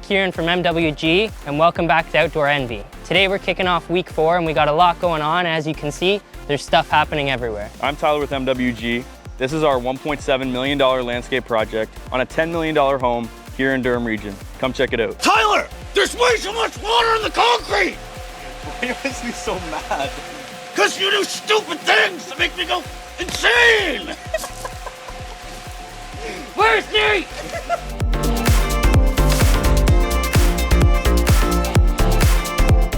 Kieran from MWG, and welcome back to Outdoor Envy. Today we're kicking off week 4 and we got a lot going on. As you can see, there's stuff happening everywhere. I'm Tyler with MWG. This is our $1.7 million landscape project on a $10 million home here in Durham region. Come check it out. Tyler, there's way too much water in the concrete! Why is he so mad? Because you do stupid things that make me go insane! Where's Nate?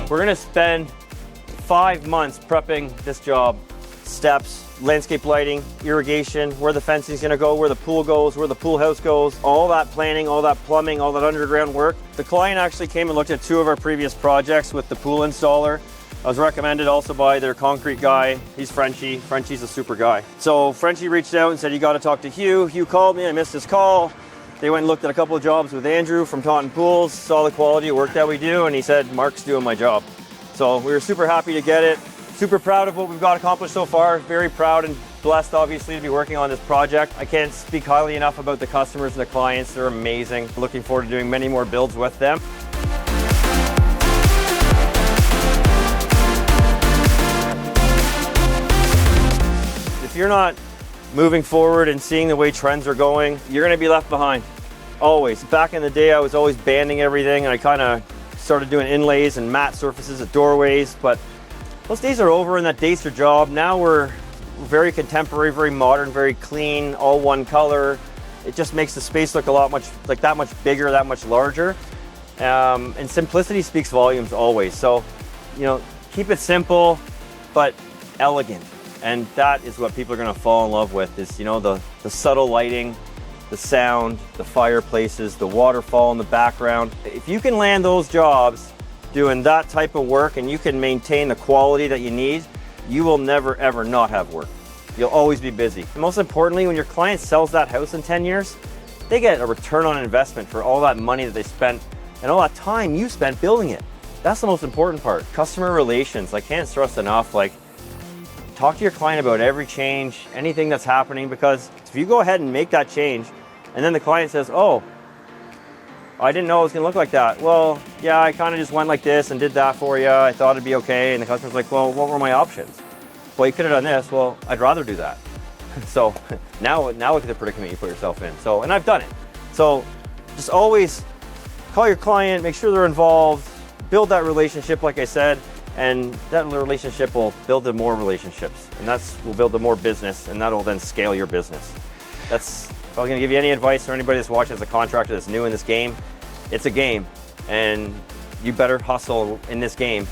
We're gonna spend 5 months prepping this job. Steps, landscape lighting, irrigation, where the fencing's gonna go, where the pool goes, where the pool house goes, all that planning, all that plumbing, all that underground work. The client actually came and looked at 2 of our previous projects with the pool installer. I was recommended also by their concrete guy. He's Frenchie. Frenchie's a super guy. So Frenchie reached out and said, you gotta talk to Hugh. Hugh called me, I missed his call. They went and looked at a couple of jobs with Andrew from Taunton Pools, saw the quality of work that we do, and he said, Mark's doing my job. So we were super happy to get it. Super proud of what we've got accomplished so far. Very proud and blessed, obviously, to be working on this project. I can't speak highly enough about the customers and the clients. They're amazing. Looking forward to doing many more builds with them. If you're not moving forward and seeing the way trends are going, you're gonna be left behind, always. Back in the day, I was always banding everything, and I kind of started doing inlays and matte surfaces at doorways, but those days are over and that dates your job. Now we're very contemporary, very modern, very clean, all one color. It just makes the space look that much bigger, that much larger. And simplicity speaks volumes always. So, you know, keep it simple, but elegant. And that is what people are gonna fall in love with, is, you know, the subtle lighting, the sound, the fireplaces, the waterfall in the background. If you can land those jobs doing that type of work and you can maintain the quality that you need, you will never ever not have work. You'll always be busy. And most importantly, when your client sells that house in 10 years, they get a return on investment for all that money that they spent and all that time you spent building it. That's the most important part. Customer relations, I can't stress enough, like, talk to your client about every change, anything that's happening, because if you go ahead and make that change and then the client says, oh, I didn't know it was gonna look like that. Well, yeah, I kind of just went like this and did that for you. I thought it'd be okay. And the customer's like, well, what were my options? Well, you could have done this. Well, I'd rather do that. So now look at the predicament you put yourself in. So, and I've done it. So just always call your client, make sure they're involved, build that relationship, like I said, and that relationship will build to more relationships, and will build to more business, and that'll then scale your business. If I was gonna give you any advice for anybody that's watching as a contractor that's new in this game, it's a game, and you better hustle in this game.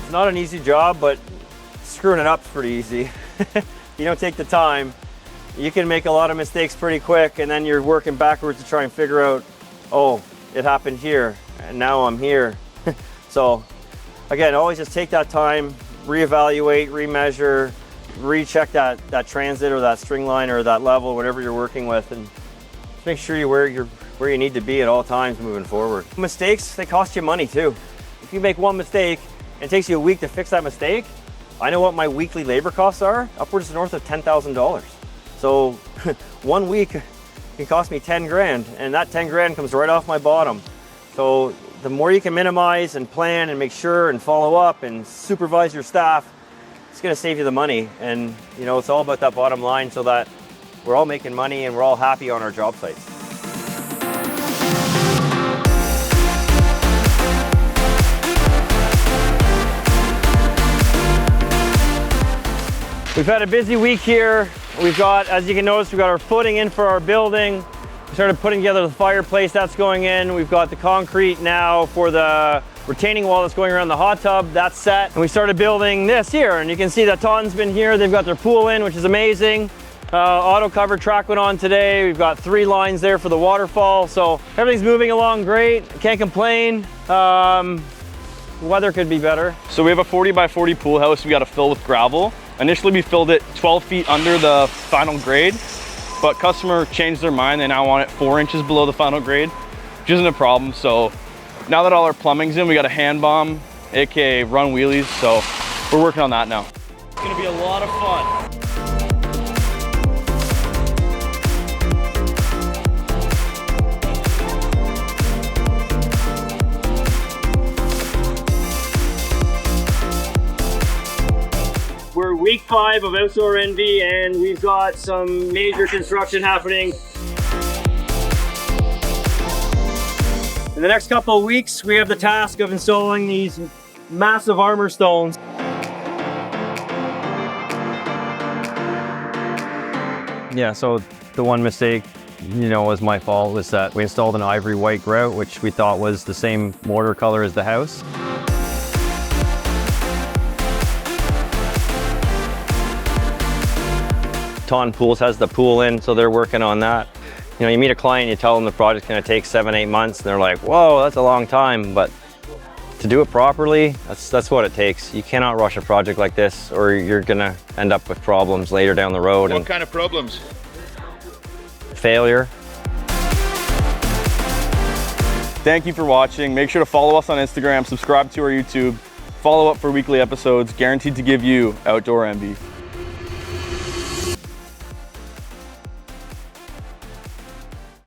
It's not an easy job, but screwing it up is pretty easy. You don't take the time, you can make a lot of mistakes pretty quick, and then you're working backwards to try and figure out, oh, it happened here, and now I'm here. So again, always just take that time, reevaluate, remeasure, recheck that transit or that string line or that level, whatever you're working with, and just make sure you're where you need to be at all times moving forward. Mistakes, they cost you money too. If you make one mistake and it takes you a week to fix that mistake, I know what my weekly labor costs are, upwards north of $10,000. So 1 week can cost me 10 grand, and that 10 grand comes right off my bottom. So the more you can minimize and plan and make sure and follow up and supervise your staff, it's gonna save you the money. And you know, it's all about that bottom line so that we're all making money and we're all happy on our job sites. We've had a busy week here. We've got, as you can notice, we've got our footing in for our building. We started putting together the fireplace that's going in. We've got the concrete now for the retaining wall that's going around the hot tub. That's set. And we started building this here. And you can see that Taunton's been here. They've got their pool in, which is amazing. Auto cover track went on today. We've got 3 lines there for the waterfall. So everything's moving along great. Can't complain. Weather could be better. So we have a 40 by 40 pool house we got to fill with gravel. Initially we filled it 12 feet under the final grade, but customer changed their mind. They now want it 4 inches below the final grade, which isn't a problem. So Now that all our plumbing's in, we got a hand bomb, AKA run wheelies, so we're working on that now. It's gonna be a lot of fun. We're week 5 of Outdoor Envy and we've got some major construction happening. In the next couple of weeks, we have the task of installing these massive armor stones. Yeah, so the one mistake, was my fault, was that we installed an ivory white grout, which we thought was the same mortar color as the house. Ton Pools has the pool in, so they're working on that. You meet a client, you tell them the project's gonna take 7-8 months, and they're like, whoa, that's a long time. But to do it properly, that's what it takes. You cannot rush a project like this, or you're gonna end up with problems later down the road. What kind of problems? Failure. Thank you for watching. Make sure to follow us on Instagram, subscribe to our YouTube, follow up for weekly episodes, guaranteed to give you outdoor envy.